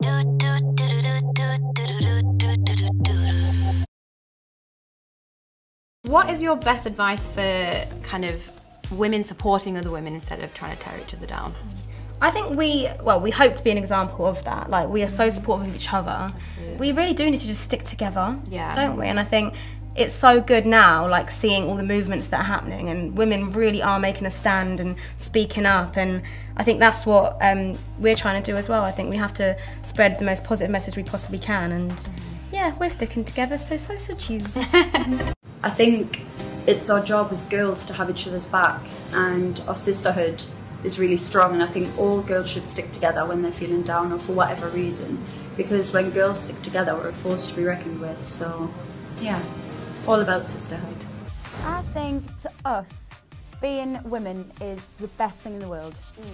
What is your best advice for kind of women supporting other women instead of trying to tear each other down? I think we hope to be an example of that. Like, we are so supportive of each other. Absolutely. We really do need to just stick together, yeah, don't we? And I think it's so good now, like, seeing all the movements that are happening, and women really are making a stand and speaking up, and I think that's what we're trying to do as well. I think we have to spread the most positive message we possibly can, and yeah, we're sticking together, so should you. I think it's our job as girls to have each other's back, and our sisterhood is really strong, and I think all girls should stick together when they're feeling down or for whatever reason, because when girls stick together we're a force to be reckoned with. So yeah, all about sisterhood. I think to us, being women is the best thing in the world,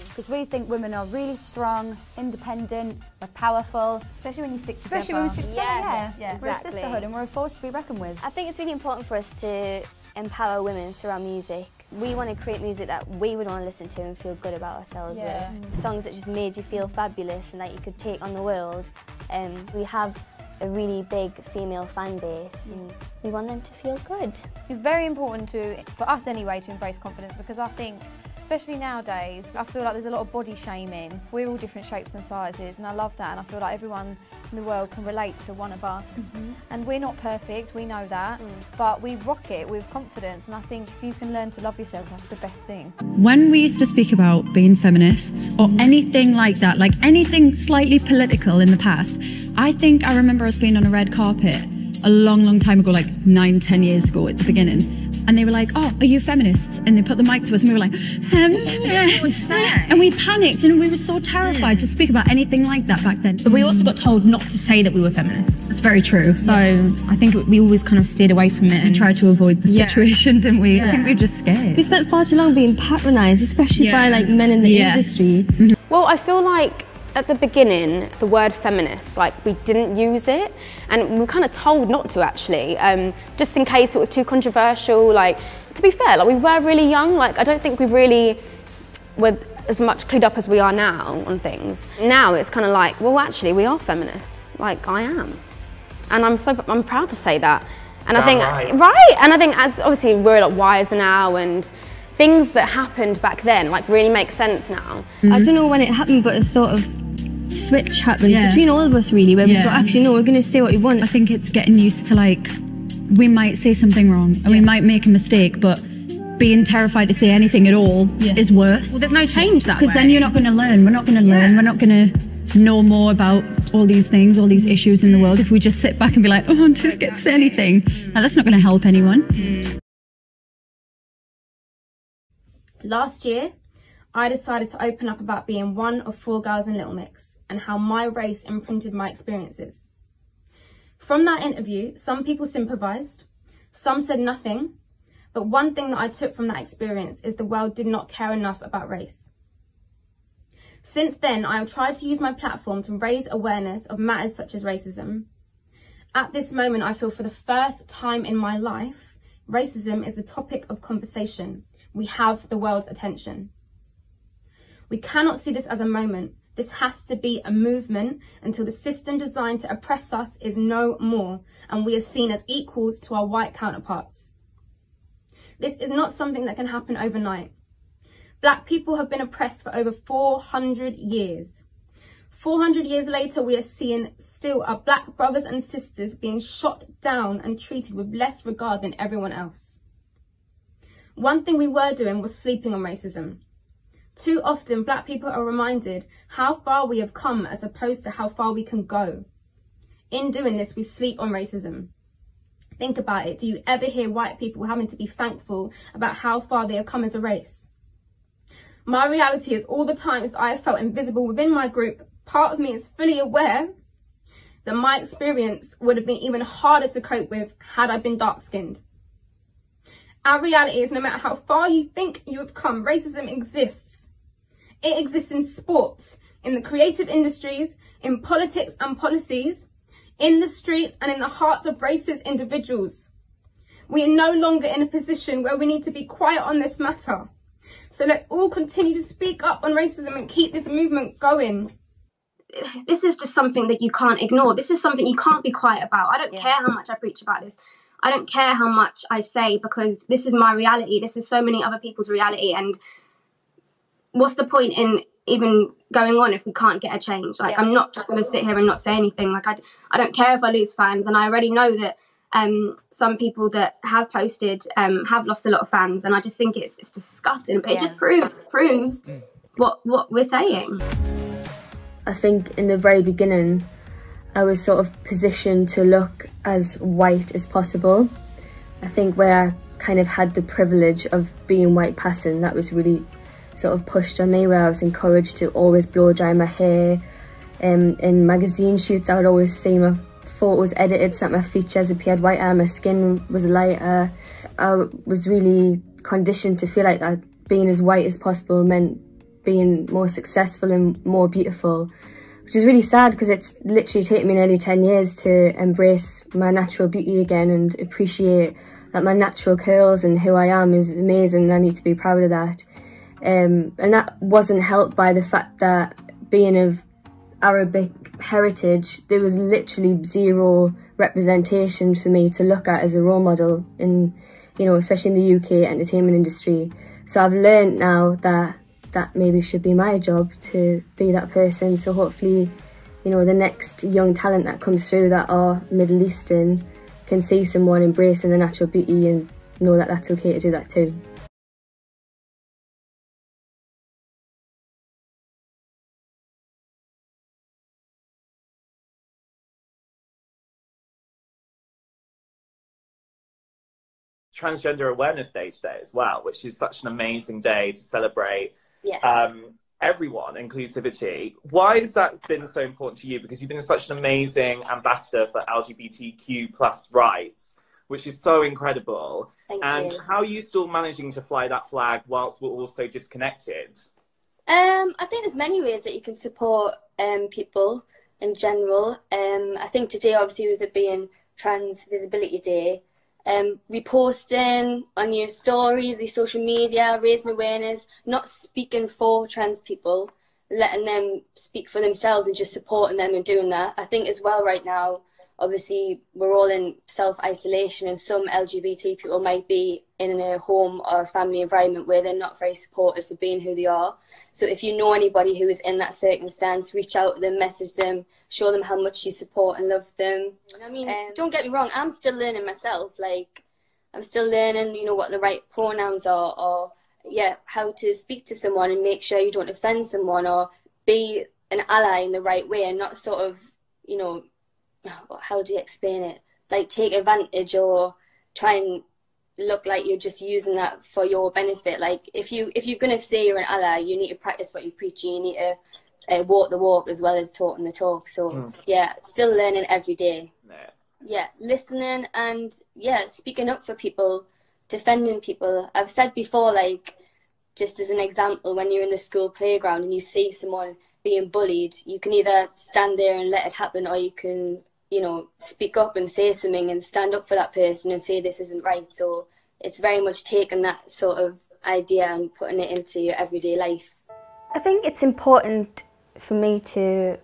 because we think women are really strong, independent, we're powerful. Especially when you stick together. Especially when we stick together, yeah. We're a sisterhood and we're a force to be reckoned with. I think it's really important for us to empower women through our music. We want to create music that we would want to listen to and feel good about ourselves with. Songs that just made you feel fabulous and that you could take on the world. We have a really big female fan base and we want them to feel good. It's very important for us anyway, to embrace confidence, because I think, especially nowadays, I feel like there's a lot of body shaming. We're all different shapes and sizes, and I love that, and I feel like everyone in the world can relate to one of us. And we're not perfect, we know that, but we rock it with confidence, and I think if you can learn to love yourself, that's the best thing. When we used to speak about being feminists or anything like that, like anything slightly political in the past, I think I remember us being on a red carpet a long time ago, like 9-10 years ago at the beginning, and they were like, "Oh, are you feminists?" And they put the mic to us and we were like, and we panicked, and we were so terrified to speak about anything like that back then. But we also got told not to say that we were feminists. It's very true. So I think we always kind of steered away from it and tried to avoid the situation, didn't we? I think we were just scared. We spent far too long being patronised, especially by like men in the industry. Well, I feel like at the beginning, the word feminist, like, we didn't use it, and we were kind of told not to, actually, just in case it was too controversial. Like, to be fair, like, we were really young. Like, I don't think we really were as much clued up as we are now on things. Now it's kind of like, well, actually, we are feminists. Like, I am, and I'm proud to say that. And I think, right, and I think as obviously we're a lot wiser now, and things that happened back then like really make sense now. I don't know when it happened, but a sort of switch happened between all of us, really, where we thought, actually, no, we're going to say what we want. I think it's getting used to, like, we might say something wrong and we might make a mistake, but being terrified to say anything at all is worse. Well, there's no change that way. Because then you're not going to learn. We're not going to learn. We're not going to know more about all these things, all these issues in the world, if we just sit back and be like, oh, just get to say anything. Now, that's not going to help anyone. Last year, I decided to open up about being one of 4 girls in Little Mix and how my race imprinted my experiences. From that interview, some people sympathised, some said nothing, but one thing that I took from that experience is the world did not care enough about race. Since then, I have tried to use my platform to raise awareness of matters such as racism. At this moment, I feel for the first time in my life, racism is the topic of conversation. We have the world's attention. We cannot see this as a moment. This has to be a movement until the system designed to oppress us is no more and we are seen as equals to our white counterparts. This is not something that can happen overnight. Black people have been oppressed for over 400 years. 400 years later, we are seeing still our black brothers and sisters being shot down and treated with less regard than everyone else. One thing we were doing was sleeping on racism. Too often, black people are reminded how far we have come as opposed to how far we can go. In doing this, we sleep on racism. Think about it. Do you ever hear white people having to be thankful about how far they have come as a race? My reality is all the times that I have felt invisible within my group, part of me is fully aware that my experience would have been even harder to cope with had I been dark-skinned. Our reality is no matter how far you think you have come, racism exists. It exists in sports, in the creative industries, in politics and policies, in the streets and in the hearts of racist individuals. We are no longer in a position where we need to be quiet on this matter. So let's all continue to speak up on racism and keep this movement going. this is just something that you can't ignore. This is something you can't be quiet about. I don't care how much I preach about this. I don't care how much I say, because this is my reality. This is so many other people's reality. And what's the point in even going on if we can't get a change? Like, I'm not just going to sit here and not say anything. Like, I don't care if I lose fans. And I already know that some people that have posted have lost a lot of fans. And I just think it's disgusting. But it just proves what we're saying. I think in the very beginning, I was sort of positioned to look as white as possible. I think where I kind of had the privilege of being white passing, that was really sort of pushed on me, where I was encouraged to always blow dry my hair. In magazine shoots, I would always see my photos edited so that my features appeared whiter, my skin was lighter. I was really conditioned to feel like that being as white as possible meant being more successful and more beautiful, which is really sad, because it's literally taken me nearly 10 years to embrace my natural beauty again and appreciate that my natural curls and who I am is amazing, and I need to be proud of that. And that wasn't helped by the fact that being of Arabic heritage, there was literally zero representation for me to look at as a role model in, you know, especially in the UK entertainment industry. So I've learned now that maybe should be my job to be that person. So hopefully, you know, the next young talent that comes through that are Middle Eastern can see someone embracing the natural beauty and know that that's okay to do that too. Transgender Awareness Day today as well, which is such an amazing day to celebrate everyone, inclusivity. Why has that been so important to you? Because you've been such an amazing ambassador for LGBTQ+ rights, which is so incredible. Thank you. How are you still managing to fly that flag whilst we're also disconnected? I think there's many ways that you can support people in general. I think today, obviously, with it being Trans Visibility Day, reposting on your stories, your social media, raising awareness, not speaking for trans people, letting them speak for themselves and just supporting them and doing that. I think as well right now, obviously we're all in self-isolation, and some LGBT people might be in a home or a family environment where they're not very supported for being who they are. So if you know anybody who is in that circumstance, reach out to them, message them, show them how much you support and love them. I mean, don't get me wrong, I'm still learning myself. Like, I'm still learning, you know, what the right pronouns are, or how to speak to someone and make sure you don't offend someone, or be an ally in the right way, and not sort of, you know, how do you explain it? Like, take advantage or try and look like you're just using that for your benefit. Like, if you're gonna say you're an ally, you need to practice what you're preaching. You need to walk the walk as well as talking the talk. So still learning every day. Listening and speaking up for people, defending people. I've said before, like, just as an example, when you're in the school playground and you see someone being bullied, you can either stand there and let it happen, or you can, you know, speak up and say something and stand up for that person and say this isn't right. So it's very much taking that sort of idea and putting it into your everyday life. I think it's important for me to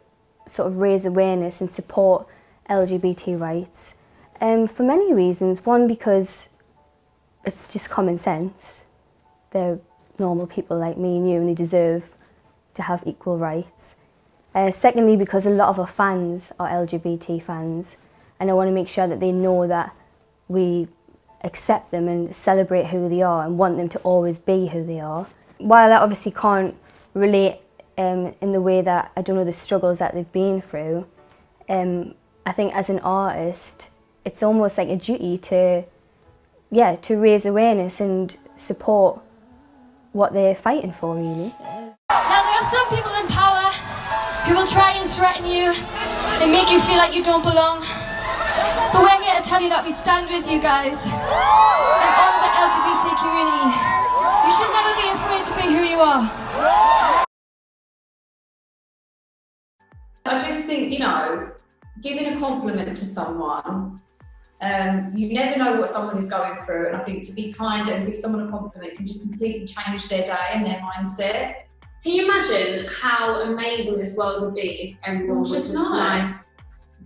sort of raise awareness and support LGBT rights for many reasons. One, because it's just common sense. They're normal people like me and you, and they deserve to have equal rights. Secondly, because a lot of our fans are LGBT fans, and I want to make sure that they know that we accept them and celebrate who they are and want them to always be who they are. While I obviously can't relate in the way that I don't know the struggles that they've been through, I think as an artist, it's almost like a duty to raise awareness and support what they're fighting for, really. Now, there are some people in power who will try and threaten you and make you feel like you don't belong. But we're here to tell you that we stand with you guys and all of the LGBT community. You should never be afraid to be who you are. I just think, you know, giving a compliment to someone, you never know what someone is going through, and I think to be kind and give someone a compliment can just completely change their day and their mindset. Can you imagine how amazing this world would be if everyone was just nice,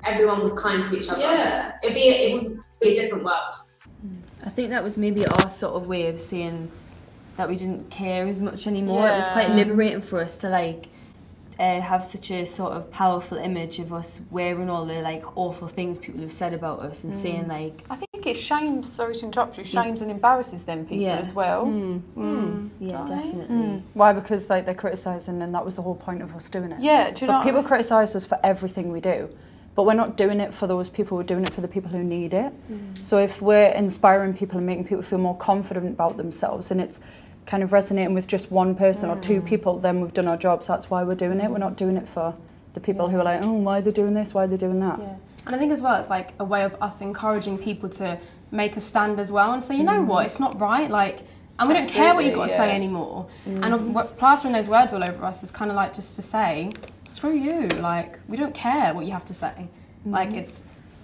everyone was kind to each other? Yeah. It would be a different world. I think that was maybe our sort of way of saying that we didn't care as much anymore. It was quite liberating for us to like have such a sort of powerful image of us wearing all the like awful things people have said about us and saying like... I think it shames, sorry to interrupt you, shames and embarrasses them people as well. Yeah, definitely. Why? Because like they're criticising, and that was the whole point of us doing it. Yeah, do you know? People criticise us for everything we do, but we're not doing it for those people, we're doing it for the people who need it. So if we're inspiring people and making people feel more confident about themselves, and it's kind of resonating with just one person or two people, then we've done our jobs. That's why we're doing it. We're not doing it for the people who are like, oh, why are they doing this, why are they doing that? And I think as well, it's like a way of us encouraging people to make a stand as well and say, you know what, it's not right, like, and we don't care what you've got to say anymore. And plastering those words all over us is kind of like just to say, screw you, like, we don't care what you have to say. Like, it's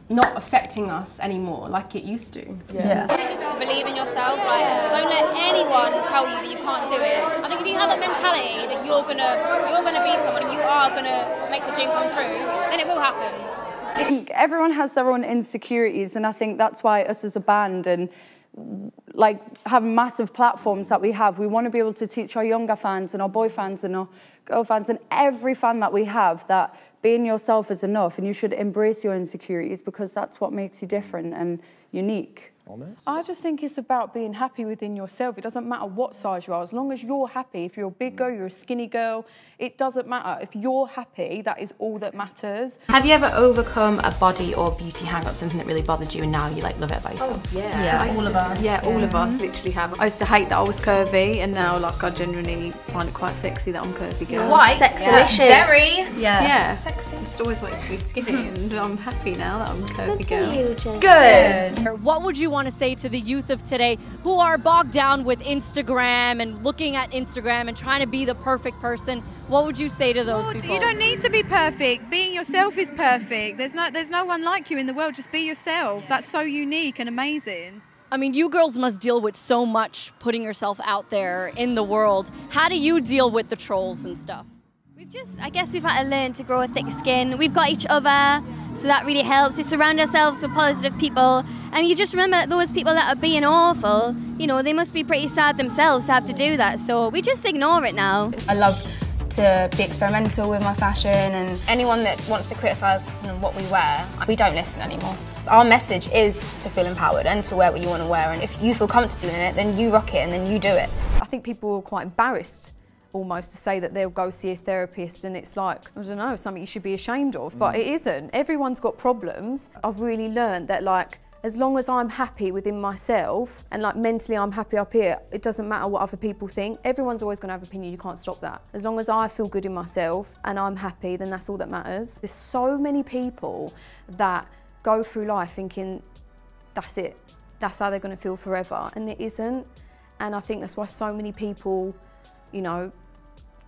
not affecting us anymore like it used to. Just believe in yourself, like, don't let anyone tell you that you can't do it. I think if you have that mentality that you're gonna be someone and you are gonna make the dream come true, then it will happen. I think everyone has their own insecurities, and I think that's why us as a band and like having massive platforms that we have, we want to be able to teach our younger fans and our boy fans and our girl fans and every fan that we have that being yourself is enough, and you should embrace your insecurities because that's what makes you different and unique. I just think it's about being happy within yourself. It doesn't matter what size you are, as long as you're happy. If you're a big girl, you're a skinny girl, it doesn't matter. If you're happy, that is all that matters. Have you ever overcome a body or beauty hang-up, something that really bothered you and now you like love it about yourself? Oh, yeah. All of us. Yeah, all of us literally have. I used to hate that I was curvy, and now like I genuinely find it quite sexy that I'm curvy girl. White, sexy-licious. Very. Yeah. Sexy. I just always wanted to be skinny, and I'm happy now that I'm a curvy girl. Good. What would you want to say to the youth of today who are bogged down with Instagram and looking at Instagram and trying to be the perfect person? What would you say to those people? You don't need to be perfect. Being yourself is perfect. There's no one like you in the world. Just be yourself. That's so unique and amazing. I mean, you girls must deal with so much putting yourself out there in the world. How do you deal with the trolls and stuff? I guess we've had to learn to grow a thick skin. We've got each other, so that really helps. We surround ourselves with positive people, and you just remember that those people that are being awful, you know, they must be pretty sad themselves to have to do that, so we just ignore it now. I love to be experimental with my fashion, and anyone that wants to criticise us and what we wear, we don't listen anymore. Our message is to feel empowered and to wear what you want to wear, and if you feel comfortable in it, then you rock it and then you do it. I think people are quite embarrassed almost to say that they'll go see a therapist, and it's like, I don't know, something you should be ashamed of, but it isn't. Everyone's got problems. I've really learned that like, as long as I'm happy within myself and like mentally I'm happy up here, it doesn't matter what other people think. Everyone's always going to have an opinion, you can't stop that. As long as I feel good in myself and I'm happy, then that's all that matters. There's so many people that go through life thinking that's it, that's how they're going to feel forever, and it isn't. And I think that's why so many people, you know,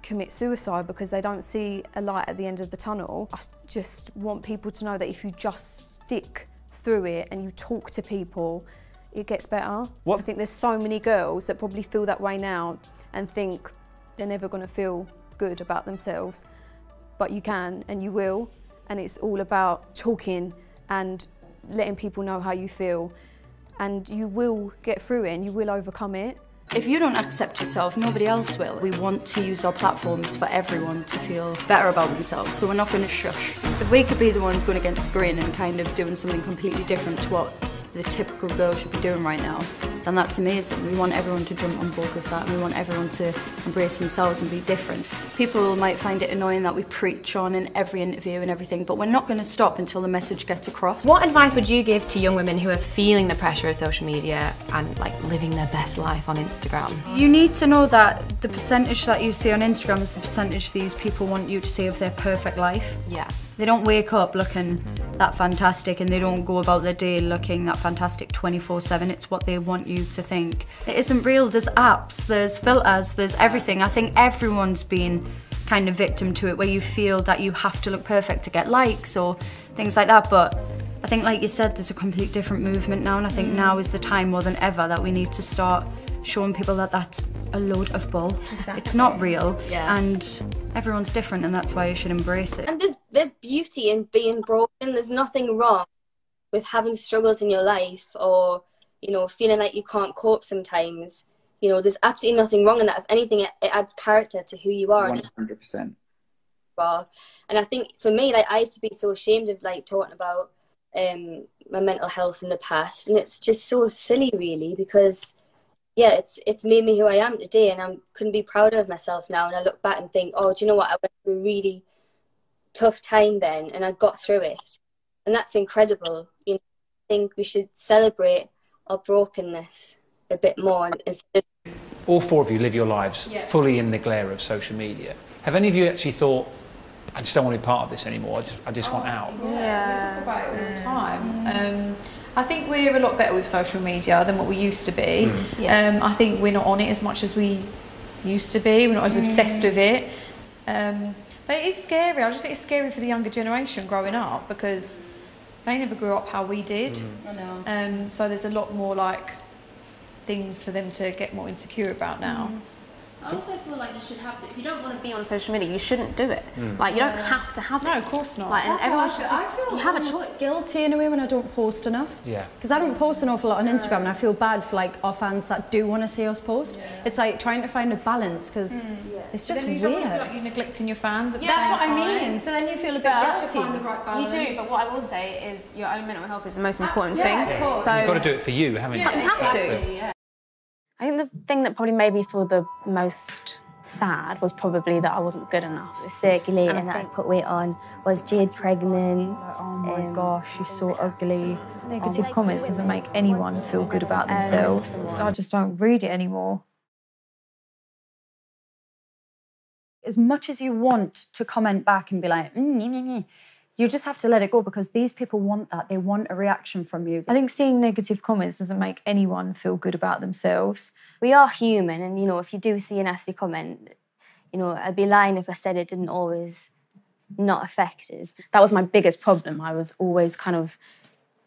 commit suicide, because they don't see a light at the end of the tunnel. I just want people to know that if you just stick through it and you talk to people, it gets better. I think there's so many girls that probably feel that way now and think they're never going to feel good about themselves, but you can and you will, and it's all about talking and letting people know how you feel, and you will get through it and you will overcome it. If you don't accept yourself, nobody else will. We want to use our platforms for everyone to feel better about themselves, so we're not going to shush. If we could be the ones going against the grain and kind of doing something completely different to what the typical girl should be doing right now, then that's amazing. We want everyone to jump on board with that, and we want everyone to embrace themselves and be different. People might find it annoying that we preach on in every interview and everything, but we're not going to stop until the message gets across. What advice would you give to young women who are feeling the pressure of social media and like living their best life on Instagram? You need to know that the percentage that you see on Instagram is the percentage these people want you to see of their perfect life. Yeah. They don't wake up looking that fantastic, and they don't go about their day looking that fantastic 24/7. It's what they want you to think. It isn't real. There's apps, there's filters, there's everything. I think everyone's been kind of victim to it, where you feel that you have to look perfect to get likes or things like that. But I think, like you said, there's a complete different movement now, and I think now is the time more than ever that we need to start showing people that that's a load of bull. Exactly. It's not real, Yeah. and everyone's different, and that's why you should embrace it. And there's beauty in being broken. There's nothing wrong with having struggles in your life, or, you know, feeling like you can't cope sometimes. You know, there's absolutely nothing wrong in that. If anything, it adds character to who you are. 100%. And I think for me, like, I used to be so ashamed of like talking about my mental health in the past, and it's just so silly, really, because yeah, it's made me who I am today, and I couldn't be prouder of myself now. And I look back and think, oh, do you know what? I went through a really tough time then, and I got through it, and that's incredible. You know, I think we should celebrate our brokenness a bit more instead of... All four of you live your lives fully in the glare of social media. Have any of you actually thought, I just don't want to be part of this anymore, I just want out? Yeah, we talk about it all the time. I think we're a lot better with social media than what we used to be. I think we're not on it as much as we used to be. We're not as obsessed with it. But it is scary. I just think it's scary for the younger generation growing up, because they never grew up how we did. I know. So there's a lot more like things for them to get more insecure about now. I also feel like you should have to, if you don't want to be on social media, you shouldn't do it. Like, you don't have to have it. No, of course not. Like, and That's everyone how should I just, feel you have a almost choice. guilty in a way when I don't post enough. Yeah. Because I don't post an awful lot on Instagram, and I feel bad for like our fans that do want to see us post. It's like trying to find a balance, because it's But just then you weird. don't want to feel like you're neglecting your fans at the That's same what I time. mean. So then you feel a bit But you have to guilty. find the right balance. You do, but what I will say is your own mental health is the most important Yeah, thing. of course. So You've got to do it for you, haven't you? you have to. I think the thing that probably made me feel the most sad was probably that I wasn't good enough. It was circulating that I put weight on. Was Jade pregnant? Oh my gosh, she's so ugly. Negative comments doesn't make anyone feel good about themselves. I just don't read it anymore. As much as you want to comment back and be like, you just have to let it go, because these people want that. They want a reaction from you. I think seeing negative comments doesn't make anyone feel good about themselves. We are human, and, you know, if you do see a nasty comment, you know, I'd be lying if I said it didn't always not affect us. That was my biggest problem. I was always kind of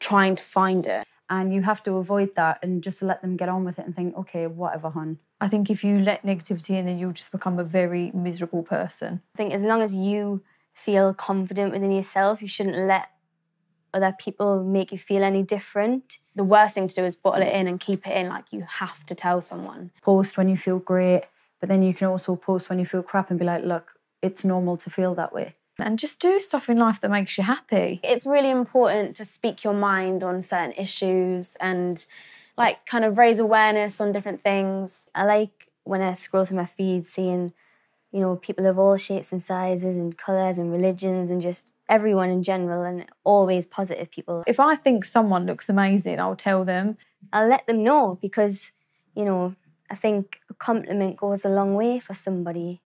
trying to find it. And you have to avoid that and just let them get on with it and think, okay, whatever, hun. I think if you let negativity in, then you'll just become a very miserable person. I think as long as you feel confident within yourself, you shouldn't let other people make you feel any different. The worst thing to do is bottle it in and keep it in. Like, you have to tell someone. Post when you feel great, but then you can also post when you feel crap and be like, look, it's normal to feel that way. And just do stuff in life that makes you happy. It's really important to speak your mind on certain issues and, like, kind of raise awareness on different things. I like when I scroll through my feed seeing, you know, people of all shapes and sizes and colours and religions, and just everyone in general, and always positive people. If I think someone looks amazing, I'll tell them. I'll let them know, because, you know, I think a compliment goes a long way for somebody.